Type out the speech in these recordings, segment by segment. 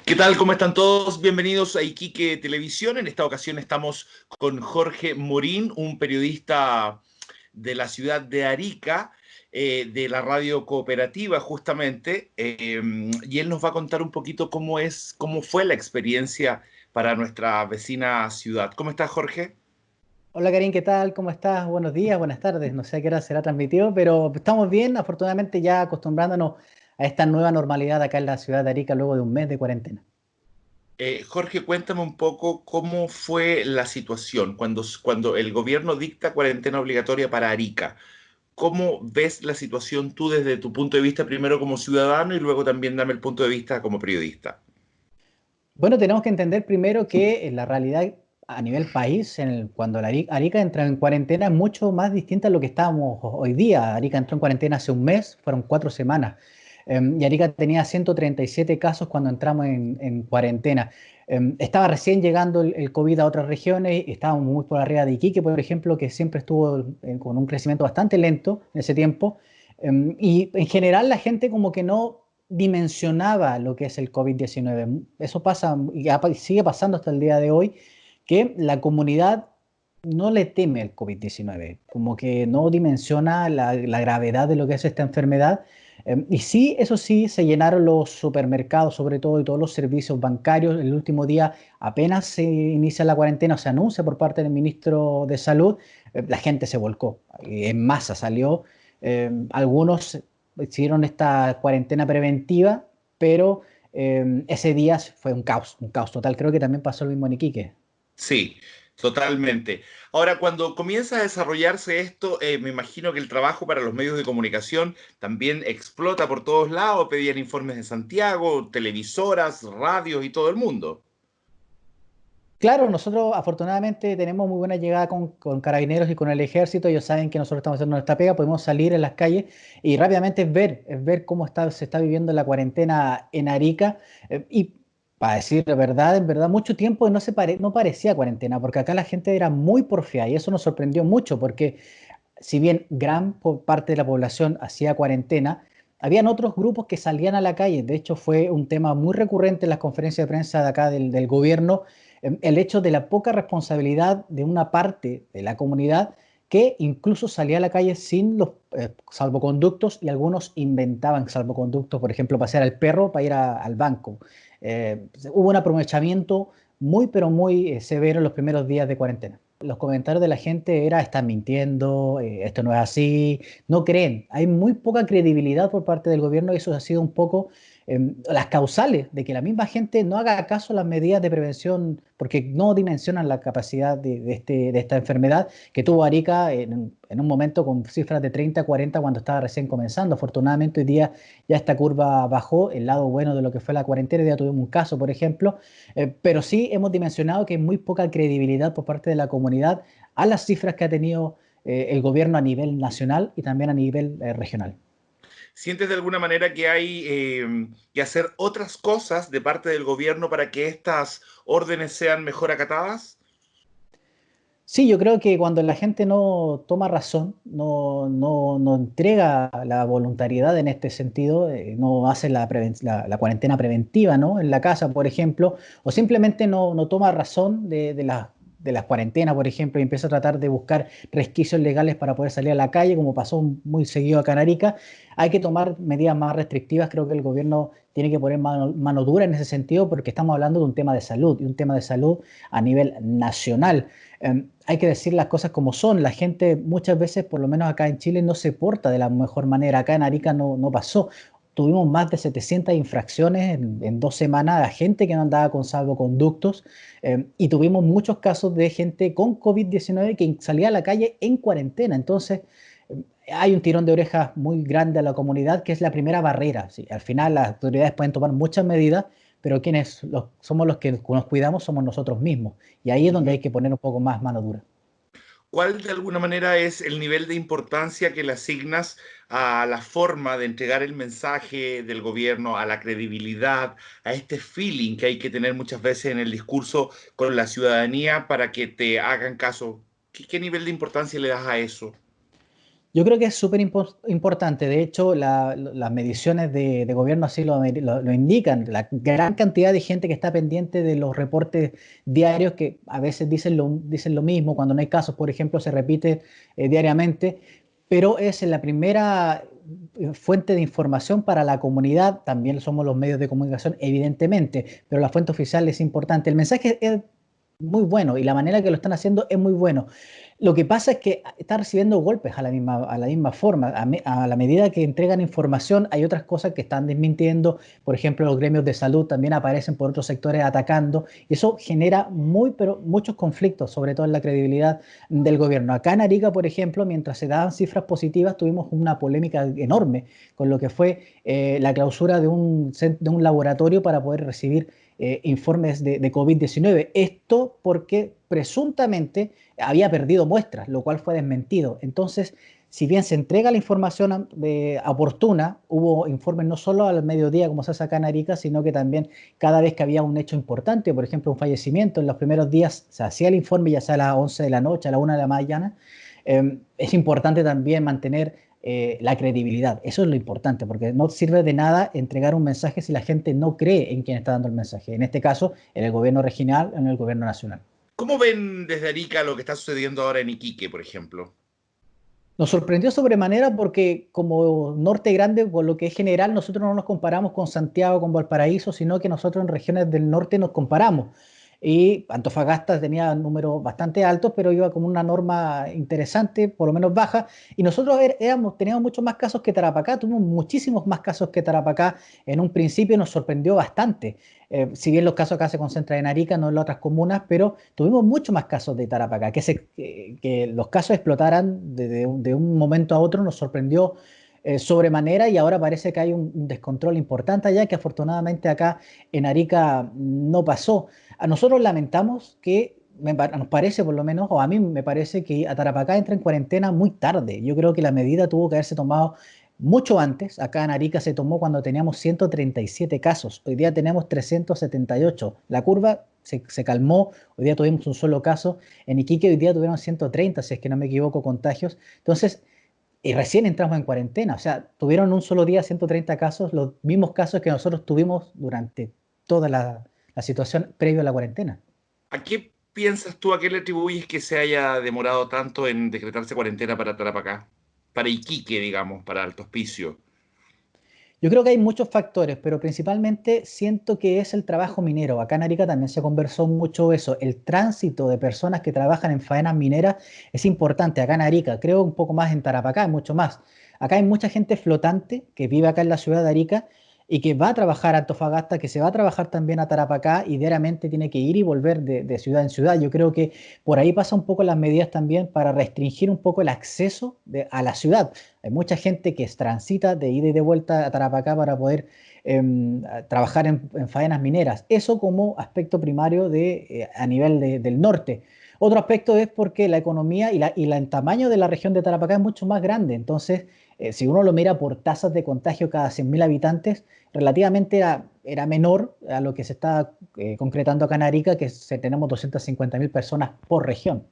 ¿Qué tal? ¿Cómo están todos? Bienvenidos a Iquique Televisión. En esta ocasión estamos con Jorge Morín, un periodista de la ciudad de Arica, de la radio cooperativa justamente, y él nos va a contar un poquito cómo fue la experiencia para nuestra vecina ciudad. ¿Cómo estás, Jorge? Hola Karin, ¿qué tal? ¿Cómo estás? Buenos días, buenas tardes. No sé a qué hora será transmitido, pero estamos bien, afortunadamente ya acostumbrándonos a esta nueva normalidad acá en la ciudad de Arica luego de un mes de cuarentena. Jorge, cuéntame un poco cómo fue la situación cuando el gobierno dicta cuarentena obligatoria para Arica. ¿Cómo ves la situación tú desde tu punto de vista, primero como ciudadano y luego también dame el punto de vista como periodista? Bueno, tenemos que entender primero que la realidad a nivel país, cuando Arica entra en cuarentena, es mucho más distinta a lo que estábamos hoy día. Arica entró en cuarentena hace un mes, fueron 4 semanas. Y Arica tenía 137 casos cuando entramos en cuarentena. Estaba recién llegando el COVID a otras regiones, estábamos muy por arriba de Iquique, por ejemplo, que siempre estuvo con un crecimiento bastante lento en ese tiempo. Y en general la gente como que no dimensionaba lo que es el COVID-19. Eso pasa y sigue pasando hasta el día de hoy, que la comunidad no le teme al COVID-19, como que no dimensiona la gravedad de lo que es esta enfermedad. Y sí, eso sí, se llenaron los supermercados, sobre todo, y todos los servicios bancarios. El último día, apenas se inicia la cuarentena o se anuncia por parte del ministro de Salud, la gente se volcó, en masa salió. Algunos hicieron esta cuarentena preventiva, pero ese día fue un caos total. Creo que también pasó lo mismo en Iquique. Sí, totalmente. Ahora, cuando comienza a desarrollarse esto, me imagino que el trabajo para los medios de comunicación también explota por todos lados, pedían informes de Santiago, televisoras, radios y todo el mundo. Claro, nosotros afortunadamente tenemos muy buena llegada con carabineros y con el ejército. Ellos saben que nosotros estamos haciendo nuestra pega, podemos salir en las calles y rápidamente es ver cómo se está viviendo la cuarentena en Arica. Y para decir la verdad, en verdad, mucho tiempo no parecía cuarentena, porque acá la gente era muy porfiada y eso nos sorprendió mucho, porque si bien parte de la población hacía cuarentena, habían otros grupos que salían a la calle. De hecho, fue un tema muy recurrente en las conferencias de prensa de acá del gobierno, el hecho de la poca responsabilidad de una parte de la comunidad que incluso salía a la calle sin los salvoconductos y algunos inventaban salvoconductos, por ejemplo, pasear al perro para ir al banco. Hubo un aprovechamiento muy, pero muy severo en los primeros días de cuarentena. Los comentarios de la gente era, están mintiendo, esto no es así, no creen. Hay muy poca credibilidad por parte del gobierno y eso ha sido un poco las causales de que la misma gente no haga caso a las medidas de prevención porque no dimensionan la capacidad de esta enfermedad que tuvo Arica en un momento con cifras de 30, 40 cuando estaba recién comenzando. Afortunadamente hoy día ya esta curva bajó, el lado bueno de lo que fue la cuarentena, ya tuvimos un caso, por ejemplo, pero sí hemos dimensionado que hay muy poca credibilidad por parte de la comunidad a las cifras que ha tenido el gobierno a nivel nacional y también a nivel regional. ¿Sientes de alguna manera que hay que hacer otras cosas de parte del gobierno para que estas órdenes sean mejor acatadas? Sí, yo creo que cuando la gente no toma razón, no entrega la voluntariedad en este sentido, no hace la cuarentena preventiva, ¿no? En la casa, por ejemplo, o simplemente no toma razón de las cuarentenas, por ejemplo, y empieza a tratar de buscar resquicios legales para poder salir a la calle, como pasó muy seguido a Canarica, hay que tomar medidas más restrictivas. Creo que el gobierno tiene que poner mano dura en ese sentido porque estamos hablando de un tema de salud y un tema de salud a nivel nacional. Hay que decir las cosas como son. La gente muchas veces, por lo menos acá en Chile, no se porta de la mejor manera. Acá en Arica no pasó. Tuvimos más de 700 infracciones en 2 semanas a gente que no andaba con salvoconductos y tuvimos muchos casos de gente con COVID-19 que salía a la calle en cuarentena. Entonces, hay un tirón de orejas muy grande a la comunidad que es la primera barrera. ¿Sí? Al final las autoridades pueden tomar muchas medidas, pero quienes somos los que nos cuidamos somos nosotros mismos. Y ahí es donde Ujú. hay que poner un poco más mano dura. ¿Cuál de alguna manera es el nivel de importancia que le asignas a la forma de entregar el mensaje del gobierno, a la credibilidad, a este feeling que hay que tener muchas veces en el discurso con la ciudadanía para que te hagan caso? ¿Qué nivel de importancia le das a eso? Yo creo que es súper importante. De hecho, las mediciones de gobierno así lo indican. La gran cantidad de gente que está pendiente de los reportes diarios que a veces dicen lo mismo. Cuando no hay casos, por ejemplo, se repite diariamente. Pero es la primera fuente de información para la comunidad. También somos los medios de comunicación, evidentemente. Pero la fuente oficial es importante. El mensaje es muy bueno y la manera que lo están haciendo es muy bueno. Lo que pasa es que está recibiendo golpes a la misma forma. A la medida que entregan información, hay otras cosas que están desmintiendo. Por ejemplo, los gremios de salud también aparecen por otros sectores atacando. Y eso genera pero muchos conflictos, sobre todo en la credibilidad del gobierno. Acá en Arica, por ejemplo, mientras se daban cifras positivas, tuvimos una polémica enorme con lo que fue la clausura de un laboratorio para poder recibir informes de COVID-19. Esto porque presuntamente había perdido muestras, lo cual fue desmentido. Entonces, si bien se entrega la información oportuna, hubo informes no solo al mediodía, como se hace acá en Arica, sino que también cada vez que había un hecho importante, por ejemplo, un fallecimiento, en los primeros días se hacía el informe, ya sea a las 11 de la noche, a la 1 de la mañana. Es importante también mantener la credibilidad. Eso es lo importante, porque no sirve de nada entregar un mensaje si la gente no cree en quien está dando el mensaje. En este caso, en el gobierno regional, en el gobierno nacional. ¿Cómo ven desde Arica lo que está sucediendo ahora en Iquique, por ejemplo? Nos sorprendió sobremanera porque como Norte Grande, por lo que es general, nosotros no nos comparamos con Santiago, con Valparaíso, sino que nosotros en regiones del norte nos comparamos. Y Antofagasta tenía números bastante altos, pero iba con una norma interesante, por lo menos baja. Y nosotros teníamos muchos más casos que Tarapacá, tuvimos muchísimos más casos que Tarapacá. En un principio nos sorprendió bastante. Si bien los casos acá se concentran en Arica, no en las otras comunas, pero tuvimos muchos más casos de Tarapacá. Que los casos explotaran de un momento a otro nos sorprendió sobremanera y ahora parece que hay un descontrol importante allá que afortunadamente acá en Arica no pasó. A nosotros lamentamos que, nos parece por lo menos, o a mí me parece que a Tarapacá entra en cuarentena muy tarde. Yo creo que la medida tuvo que haberse tomado mucho antes. Acá en Arica se tomó cuando teníamos 137 casos. Hoy día tenemos 378. La curva se calmó. Hoy día tuvimos un solo caso. En Iquique hoy día tuvieron 130, si es que no me equivoco, contagios. Entonces, y recién entramos en cuarentena. O sea, tuvieron un solo día 130 casos, los mismos casos que nosotros tuvimos durante toda la situación previo a la cuarentena. ¿A qué piensas tú, a qué le atribuyes que se haya demorado tanto en decretarse cuarentena para Tarapacá? Para Iquique, digamos, para Alto Hospicio. Yo creo que hay muchos factores, pero principalmente siento que es el trabajo minero. Acá en Arica también se conversó mucho eso. El tránsito de personas que trabajan en faenas mineras es importante. Acá en Arica, creo un poco más en Tarapacá, mucho más. Acá hay mucha gente flotante que vive acá en la ciudad de Arica y que va a trabajar a Antofagasta, que se va a trabajar también a Tarapacá y diariamente tiene que ir y volver de ciudad en ciudad. Yo creo que por ahí pasa un poco las medidas también para restringir un poco el acceso a la ciudad. Hay mucha gente que transita de ida y de vuelta a Tarapacá para poder trabajar en faenas mineras. Eso como aspecto primario a nivel del norte. Otro aspecto es porque la economía el tamaño de la región de Tarapacá es mucho más grande. Entonces, si uno lo mira por tasas de contagio cada 100.000 habitantes, relativamente era menor a lo que se está concretando acá en Arica, que tenemos 250.000 personas por región.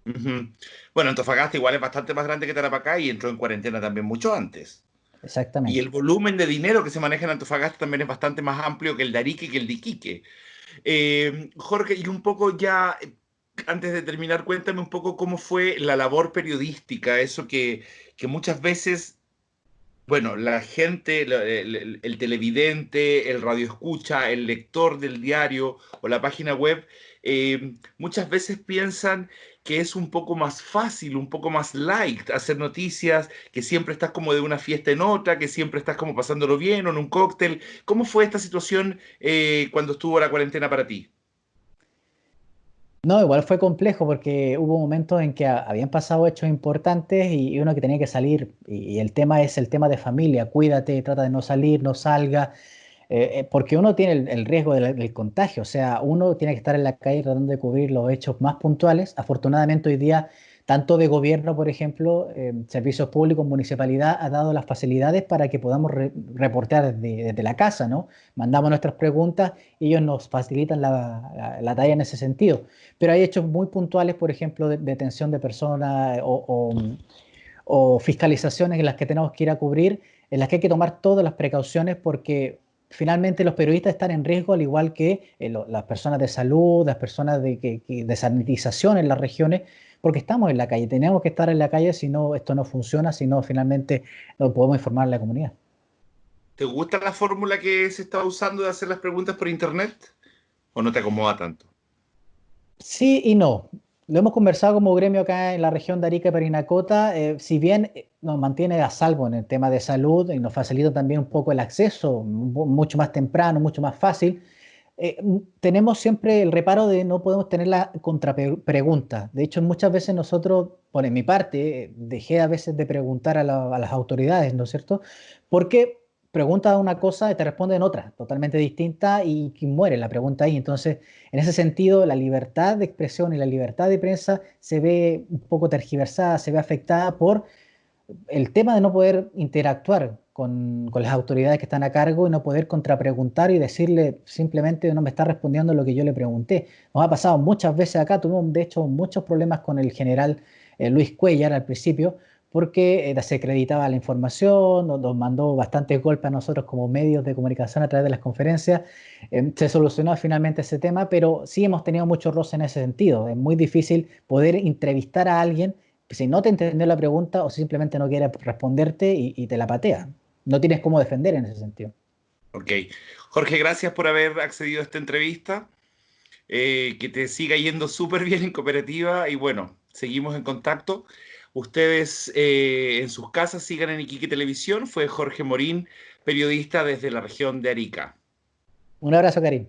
Ujú. Bueno, Antofagasta igual es bastante más grande que Tarapacá y entró en cuarentena también mucho antes. Y el Exactamente. volumen de dinero que se maneja en Antofagasta también es bastante más amplio que el de Arica y que el de Iquique. Jorge, y un poco ya, antes de terminar, cuéntame un poco cómo fue la labor periodística, eso que muchas veces, bueno, la gente, el televidente, el radioescucha, el lector del diario o la página web, muchas veces piensan que es un poco más fácil, un poco más light hacer noticias, que siempre estás como de una fiesta en otra, que siempre estás como pasándolo bien o en un cóctel. ¿Cómo fue esta situación cuando estuvo la cuarentena para ti? No, igual fue complejo porque hubo momentos en que habían pasado hechos importantes y uno que tenía que salir. Y el tema es el tema de familia. Cuídate, trata de no salir, no salga, porque uno tiene el riesgo del contagio. O sea, uno tiene que estar en la calle tratando de cubrir los hechos más puntuales. Afortunadamente hoy día, tanto de gobierno, por ejemplo, servicios públicos, municipalidad, ha dado las facilidades para que podamos reportear desde la casa, ¿no? Mandamos nuestras preguntas y ellos nos facilitan la tarea en ese sentido. Pero hay hechos muy puntuales, por ejemplo, de detención de personas o fiscalizaciones en las que tenemos que ir a cubrir, en las que hay que tomar todas las precauciones porque finalmente los periodistas están en riesgo, al igual que las personas de salud, las personas de sanitización en las regiones, porque estamos en la calle, tenemos que estar en la calle, si no, esto no funciona, si no, finalmente no podemos informar a la comunidad. ¿Te gusta la fórmula que se está usando de hacer las preguntas por internet? ¿O no te acomoda tanto? Sí y no. Lo hemos conversado como gremio acá en la región de Arica y Parinacota, si bien nos mantiene a salvo en el tema de salud y nos facilita también un poco el acceso, mucho más temprano, mucho más fácil, tenemos siempre el reparo de no podemos tener la contrapregunta. De hecho, muchas veces nosotros, por mi parte, dejé a veces de preguntar a las autoridades, ¿no es cierto? Porque pregunta una cosa y te responden otra, totalmente distinta y muere la pregunta ahí. Entonces, en ese sentido, la libertad de expresión y la libertad de prensa se ve un poco tergiversada, se ve afectada por el tema de no poder interactuar con las autoridades que están a cargo y no poder contrapreguntar y decirle simplemente no me está respondiendo lo que yo le pregunté. Nos ha pasado muchas veces acá, tuvimos de hecho muchos problemas con el general Luis Cuellar al principio, porque desacreditaba la información, nos mandó bastantes golpes a nosotros como medios de comunicación a través de las conferencias. Se solucionó finalmente ese tema, pero sí hemos tenido mucho roce en ese sentido. Es muy difícil poder entrevistar a alguien si no te entendió la pregunta o simplemente no quiere responderte y te la patea. No tienes cómo defender en ese sentido. Ok. Jorge, gracias por haber accedido a esta entrevista. Que te siga yendo súper bien en cooperativa y bueno, seguimos en contacto. Ustedes en sus casas sigan en Iquique Televisión. Fue Jorge Morín, periodista desde la región de Arica. Un abrazo, Karim.